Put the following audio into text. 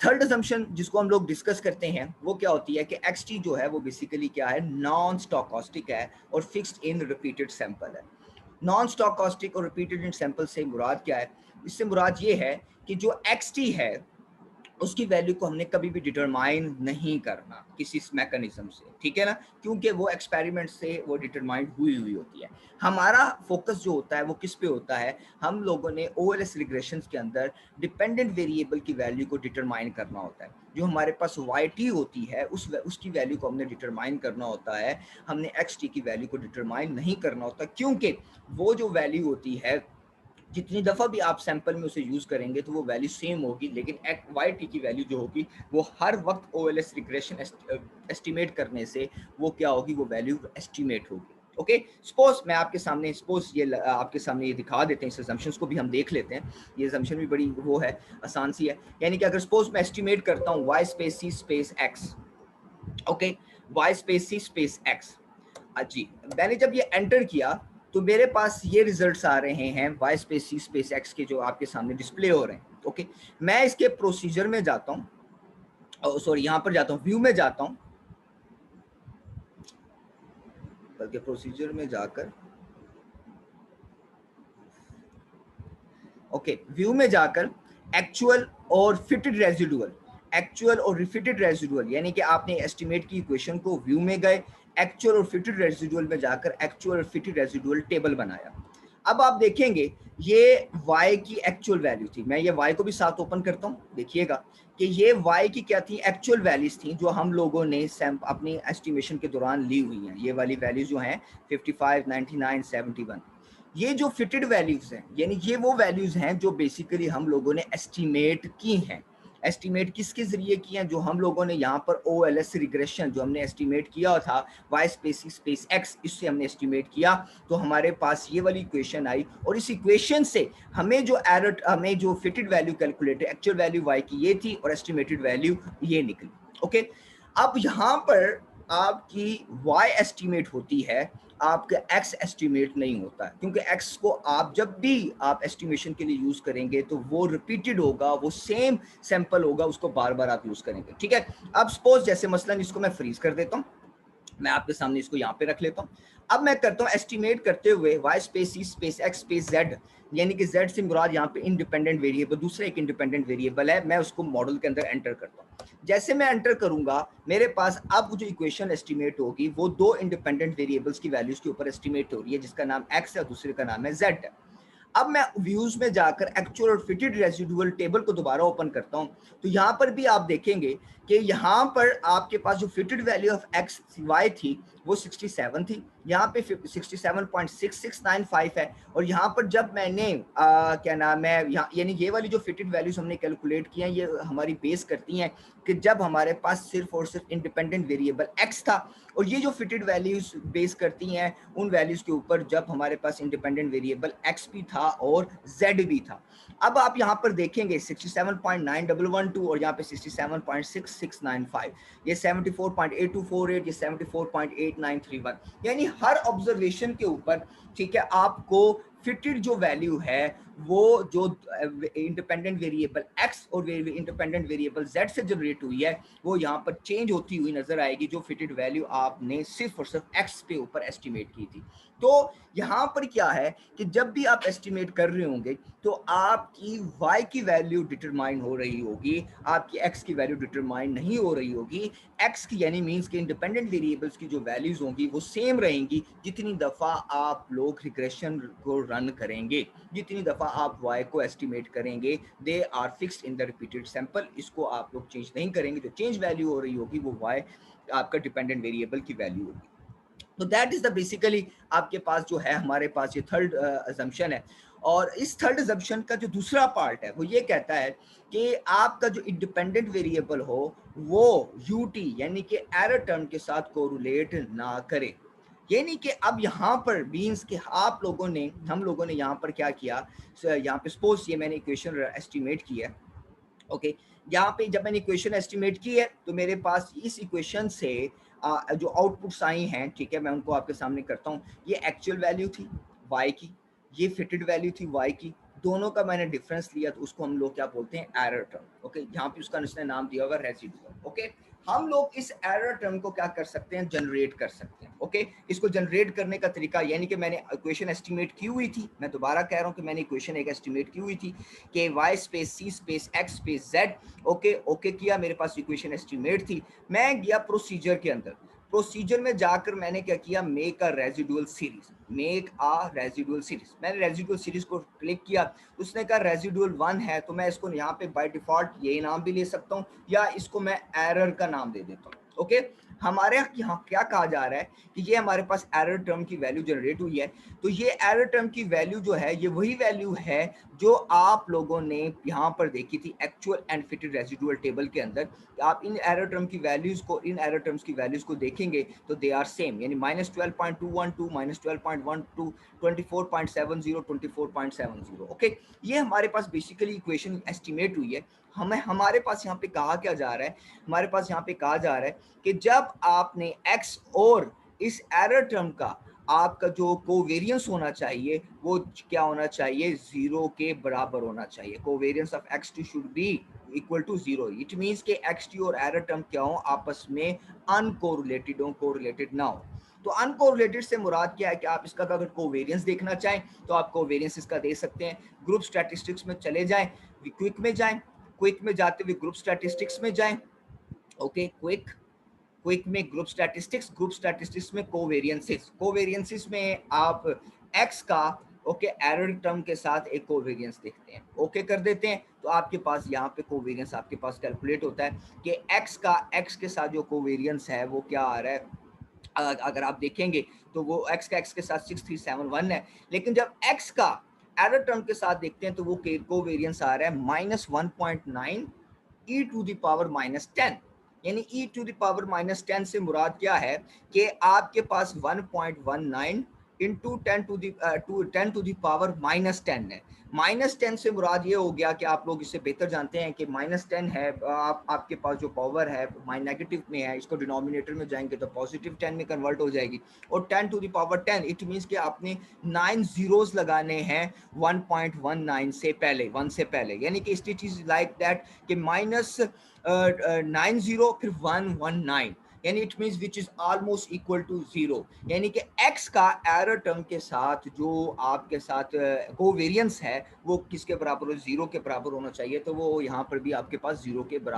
Third assumption जिसको हम लोग डिस्कस करते हैं वो क्या होती है कि एक्स टी जो है वो बेसिकली क्या है, नॉन स्टोकास्टिक है और फिक्स्ड इन रिपीटेड सैंपल है। नॉन स्टोकास्टिक और रिपीटेड इन सैंपल से मुराद क्या है? इससे मुराद ये है कि जो एक्स टी है उसकी वैल्यू को हमने कभी भी डिटरमाइन नहीं करना किसी मैकेनिज्म से, ठीक है ना, क्योंकि वो एक्सपेरिमेंट से वो डिटरमाइन हुई होती है। हमारा फोकस जो होता है वो किस पे होता है? हम लोगों ने ओएलएस रिग्रेशंस के अंदर डिपेंडेंट वेरिएबल की वैल्यू को डिटरमाइन करना होता है। जो हमारे पास वाई टी होती है उसकी वैल्यू को हमने डिटरमाइन करना होता है, हमने एक्स टी की वैल्यू को डिटरमाइन नहीं करना होता, क्योंकि वो जो वैल्यू होती है जितनी दफ़ा भी आप सैंपल में उसे यूज़ करेंगे तो वो वैल्यू सेम होगी, लेकिन वाई टी की वैल्यू जो होगी वो हर वक्त O L S regression estimate करने से वो क्या होगी, वो वैल्यू एस्टिमेट होगी। ओके, सपोज मैं आपके सामने आपके सामने ये दिखा देते हैं, इस असम्पशंस को भी हम देख लेते हैं। ये असम्पशन भी बड़ी वो है, आसान सी है। यानी कि अगर सपोज मैं एस्टिमेट करता हूँ y space c space x, okay, y space c space x, जी, मैंने जब ये एंटर किया तो मेरे पास ये रिजल्ट्स आ रहे हैं Y space c space x के, जो आपके सामने डिस्प्ले हो रहे हैं। ओके, मैं इसके प्रोसीजर में जाता हूँ, सॉरी यहाँ पर जाता हूँ, व्यू में जाता हूँ, बल्कि प्रोसीजर में जाकर, ओके, व्यू में जाकर एक्चुअल और फिटेड रेजिडुअल, एक्चुअल और रिफिटेड रेजिडुअल, यानी कि आपने एस्टिमेट की इक्वेशन को व्यू में गए, एक्चुअल और फिटेड रेजिडुअल में जाकर एक्चुअल और फिटेड रेजिडुअल टेबल बनाया। अब आप देखेंगे ये y की एक्चुअल वैल्यू थी। मैं ये y को भी साथ ओपन करता हूँ, देखिएगा कि ये y की क्या थी, एक्चुअल वैल्यूज थी जो हम लोगों ने अपनी एस्टिमेशन के दौरान ली हुई हैं। ये वाली वैल्यूज जो हैं 55, 99, 71, ये जो फिटेड वैल्यूज हैं, यानी ये वो वैल्यूज हैं जो बेसिकली हम लोगों ने एस्टिमेट की हैं। एस्टिमेट किसके जरिए किए हैं? जो हम लोगों ने यहाँ पर ओ एल एस रिग्रेशन जो हमने एस्टिमेट किया था वाई स्पेस स्पेस एक्स, इससे हमने एस्टिमेट किया, तो हमारे पास ये वाली इक्वेशन आई, और इस इक्वेशन से हमें जो fitted value calculate, actual value Y की ये थी और एस्टिमेटेड वैल्यू ये निकली। ओके, अब यहाँ पर आपकी वाई एस्टिमेट होती है, आपका एक्स एस्टिमेट नहीं होता है, क्योंकि एक्स को आप जब भी आप एस्टिमेशन के लिए यूज करेंगे तो वो रिपीटेड होगा, वो सेम सैंपल होगा, उसको बार बार आप यूज करेंगे। ठीक है, अब सपोज जैसे मसलन इसको मैं फ्रीज कर देता हूँ, मैं आपके सामने इसको यहाँ पे रख लेता हूँ। अब मैं करता हूँ एस्टिमेट करते हुए Y space c space x space Z, यानी कि जेड से मुराद यहाँ पे इंडिपेंडेंट वेरिएबल, दूसरा एक इंडिपेंडेंट वेरिएबल है, मैं उसको मॉडल के अंदर एंटर करता हूँ। जैसे मैं एंटर करूंगा मेरे पास अब जो इक्वेशन एस्टिमेट होगी वो दो इंडिपेंडेंट वेरिएबल्स की वैल्यूज के ऊपर एस्टिमेट हो रही है, जिसका नाम एक्स है और दूसरे का नाम है जेड है। अब मैं व्यूज में जाकर एक्चुअल और फिटेड रेजिडुअल टेबल को दोबारा ओपन करता हूं, तो यहां पर भी आप देखेंगे कि यहां पर आपके पास जो fitted value of X Y थी वो 67 थी, यहाँ पे 67.6695 है, और यहाँ पर जब मैंने क्या नाम है, यहाँ यानी ये वाली जो फिटेड वैल्यूज हमने कैलकुलेट की हैं ये हमारी बेस करती हैं कि जब हमारे पास सिर्फ और सिर्फ इंडिपेंडेंट वेरिएबल एक्स था, और ये जो फिटेड वैल्यूज बेस करती हैं उन वैल्यूज के ऊपर जब हमारे पास इंडिपेंडेंट वेरिएबल एक्स भी था और जेड भी था। अब आप यहाँ पर देखेंगे 67.9112 और यहाँ पे 67.6695, ये 74.8248, ये 74.8931, यानी हर ऑब्जर्वेशन के ऊपर, ठीक है, आपको फिटेड जो वैल्यू है वो जो इंडिपेंडेंट वेरिएबल एक्स और इंडिपेंडेंट वेरिएबल जेड से जनरेट हुई है वो यहाँ पर चेंज होती हुई नजर आएगी, जो फिटेड वैल्यू आपने सिर्फ और सिर्फ एक्स पे ऊपर एस्टिमेट की थी। तो यहाँ पर क्या है कि जब भी आप एस्टिमेट कर रहे होंगे तो आपकी y की वैल्यू डिटरमाइन हो रही होगी, आपकी x की वैल्यू डिटरमाइन नहीं हो रही होगी। x की यानी मींस के इंडिपेंडेंट वेरिएबल्स की जो वैल्यूज होंगी वो सेम रहेंगी जितनी दफ़ा आप लोग रिग्रेशन को रन करेंगे, जितनी दफ़ा आप y को एस्टिमेट करेंगे, they are fixed in the repeated sample, इसको आप लोग चेंज नहीं करेंगे। जो चेंज वैल्यू हो रही होगी वो y आपका डिपेंडेंट वेरिएबल की वैल्यू होगी। तो दैट इज द बेसिकली आपके पास जो है, हमारे पास ये थर्ड अजम्पशन है। और इस थर्ड अजम्पशन का जो दूसरा पार्ट है वो ये कहता है कि आपका जो इंडिपेंडेंट वेरिएबल हो वो यूटी यानी कि एरर टर्म के साथ कोरिलेट ना करे। यानी कि अब यहाँ पर मीन्स कि हम लोगों ने यहाँ पर क्या किया, यहाँ पे सपोज ये मैंने इक्वेशन एस्टिमेट किया, ओके, यहाँ पे जब मैंने इक्वेशन एस्टिमेट की है तो मेरे पास इस इक्वेशन से जो आउटपुट्स आई हैं, ठीक है, मैं उनको आपके सामने करता हूँ। ये एक्चुअल वैल्यू थी y की, ये फिटेड वैल्यू थी y की, दोनों का मैंने डिफरेंस लिया तो उसको हम लोग क्या बोलते हैं, एरर टर्म। ओके, यहाँ पे उसका उसने नाम दिया होगा रेसिडुअल। ओके, हम लोग इस एरर टर्म को क्या कर सकते हैं, जनरेट कर सकते हैं। ओके, इसको जनरेट करने का तरीका यानी कि मैंने इक्वेशन एस्टिमेट की हुई थी, मैं दोबारा कह रहा हूँ कि मैंने इक्वेशन एक एस्टिमेट की हुई थी कि y space c space x space z। Okay okay किया, मेरे पास इक्वेशन एस्टिमेट थी। मैं गया प्रोसीजर के अंदर, प्रोसीजर में जाकर मैंने क्या किया, make a residual series, make a residual series. मैंने रेजिडुअल सीरीज को क्लिक किया, उसने कहा रेजिडुअल 1 है, तो मैं इसको यहाँ पे बाय डिफॉल्ट ये नाम भी ले सकता हूँ या इसको मैं एरर का नाम दे देता हूँ। ओके, हमारे यहाँ क्या कहा जा रहा है कि ये हमारे पास एरर टर्म की वैल्यू जनरेट हुई है, तो ये एरर टर्म की वैल्यू जो है ये वही वैल्यू है जो आप लोगों ने यहाँ पर देखी थी actual and fitted residual table के अंदर। आप इन एरर टर्म की वैल्यूज को, इन एरर टर्म्स की वैल्यूज को देखेंगे तो दे आर सेम, यानी -12.212, -12.12, 24.70, 24.70। ओके, ये हमारे पास बेसिकली इक्वेशन एस्टिमेट हुई है। हमें हमारे पास यहाँ पे कहा क्या जा रहा है, हमारे पास यहाँ पे कहा जा रहा है कि जब आपने x और इस एरर टर्म का आपका जो कोवेरियंस होना चाहिए वो क्या होना चाहिए, 0 के बराबर होना चाहिए। Covariance of x2 should be equal to 0। It means के x2 और एरर टर्म क्या हो, आपस में अनकोरिलेटेड हो, कोरिलेटेड ना हो। तो अनकोरिलेटेड से मुराद क्या है कि आप इसका अगर कोवेरियंस देखना चाहें तो आप कोवेरियंस इसका दे सकते हैं। ग्रुप स्टैटिस्टिक्स में चले जाएं, क्विक में जाएं, क्विक में जाते हुए ग्रुप स्टैटिस्टिक्स में जाएं। ओके, क्विक में ग्रुप स्टैटिस्टिक्स में कोवेरियंसेस, कोवेरियंसेस में आप x का ओके एरर टर्म के साथ एक कोवेरियंस देखते हैं, ओके कर देते हैं, तो आपके पास यहाँ पे कोवेरियंस आपके पास कैलकुलेट होता है कि x के साथ जो कोवेरियंस है वो क्या आ रहा है। अगर आप देखेंगे तो वो x के साथ 6371 है, लेकिन जब x का एरर टर्म के साथ देखते हैं तो वो कोवेरियंस आ रहा है -1.9 e टू द पावर -10। यानी e टू द पावर -10 से मुराद क्या है कि आपके पास 1.19 इंटू 10 टू द पावर -10 है। -10 से मुराद ये हो गया कि आप लोग इससे बेहतर जानते हैं कि -10 है, आपके पास जो पावर है नेगेटिव में है, इसको डिनोमिनेटर में जाएंगे तो पॉजिटिव 10 में कन्वर्ट हो जाएगी। और 10 to the power 10 it means कि आपने 9 जीरोस लगाने हैं 1.19 से पहले, 1 से पहले, यानी कि इट इज लाइक दैट कि -90 फिर 119, यानी it means which is almost equal to 0। यानी कि x का एरर टर्म के साथ जो आपके साथ कोवेरियंस है वो किसके बराबर हो, 0 के बराबर होना चाहिए, तो वो यहाँ पर भी आपके पास 0 के बराबर